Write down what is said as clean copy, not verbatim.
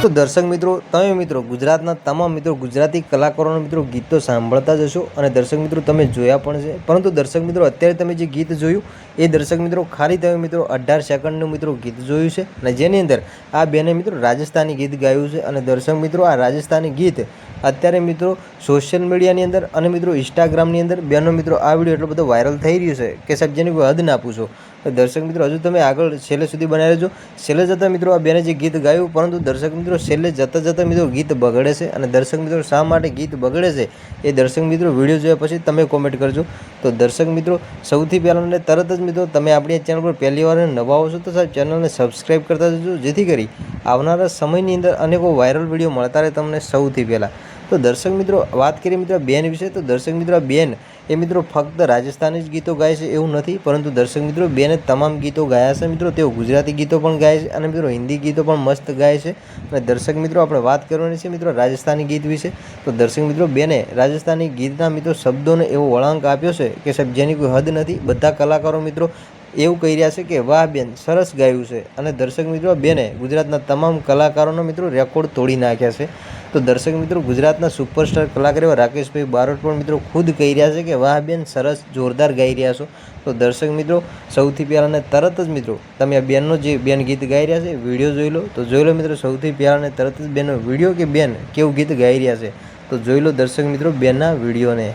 તો દર્શક મિત્રો, તમે મિત્રો ગુજરાતના તમામ મિત્રો ગુજરાતી કલાકારોના મિત્રો ગીતો સાંભળતા જ હશો અને દર્શક મિત્રો તમે જોયા પણ છે. પરંતુ દર્શક મિત્રો અત્યારે તમે જે ગીત જોયું એ દર્શક મિત્રો ખાલી તમે મિત્રો 18 સેકન્ડનું મિત્રો ગીત જોયું છે અને જેની અંદર આ બેને મિત્રો રાજસ્થાની ગીત ગાયું છે. અને દર્શક મિત્રો આ રાજસ્થાની ગીત અત્યારે મિત્રો સોશિયલ મીડિયાની અંદર અને મિત્રો ઇન્સ્ટાગ્રામની અંદર બેનો મિત્રો આ વિડીયો એટલો બધો વાયરલ થઈ રહ્યો છે કે સાહેબ જેની કોઈ હદ ના પૂછો. દર્શક મિત્રો હજુ તમે આગળ છેલ્લે સુધી બનાવી રહેજો. છેલ્લે જતાં મિત્રો આ બેને જે ગીત ગાયું, પરંતુ દર્શક મિત્રો છેલ્લે જતાં મિત્રો ગીત બગડે છે. અને દર્શક મિત્રો શા માટે ગીત બગડે છે એ દર્શક મિત્રો વિડીયો જોયા પછી તમે કોમેન્ટ કરજો. તો દર્શક મિત્રો સૌથી પહેલાં અને તરત જ મિત્રો તમે આપણી આ ચેનલ પર પહેલી વાર નવા આવો છો તો સાહેબ ચેનલને સબસ્ક્રાઈબ કરતા જજો, જેથી કરી આવનારા સમયની અંદર અનેકો વાયરલ વિડીયો મળતા રહે તમને સૌથી પહેલાં. તો દર્શક મિત્રો વાત કરીએ મિત્રો બેન વિશે, તો દર્શક મિત્રો આ બેન એ મિત્રો ફક્ત રાજસ્થાની જ ગીતો ગાય છે એવું નથી, પરંતુ દર્શક મિત્રો બેને તમામ ગીતો ગાયા છે. મિત્રો તેઓ ગુજરાતી ગીતો પણ ગાય છે અને મિત્રો હિન્દી ગીતો પણ મસ્ત ગાય છે. અને દર્શક મિત્રો આપણે વાત કરવાની છે મિત્રો રાજસ્થાની ગીત વિશે. તો દર્શક મિત્રો બેને રાજસ્થાની ગીતના મિત્રો શબ્દોને એવો વળાંક આપ્યો છે કે સાહેબ જેની કોઈ હદ નથી. બધા કલાકારો મિત્રો એવું કહી રહ્યા છે કે વાહ બેન સરસ ગાયું છે. અને દર્શક મિત્રો બેને ગુજરાતના તમામ કલાકારોનો મિત્રો રેકોર્ડ તોડી નાખ્યા છે. તો દર્શક મિત્રો ગુજરાતના સુપરસ્ટાર કલાકાર એવા રાકેશભાઈ બારોટ પણ મિત્રો ખુદ કહી રહ્યા છે કે વાહ બેન સરસ જોરદાર ગાઈ રહ્યા છો. તો દર્શક મિત્રો સૌથી પહેલાં ને તરત જ મિત્રો તમે આ બેનનો જે બેન ગીત ગાઈ રહ્યા છે વિડીયો જોઈ લો. તો જોઈ લો મિત્રો સૌથી પહેલાં ને તરત જ બેનનો વિડીયો કે બેન કેવું ગીત ગાઈ રહ્યા છે. તો જોઈ લો દર્શક મિત્રો બેનના વિડીયોને.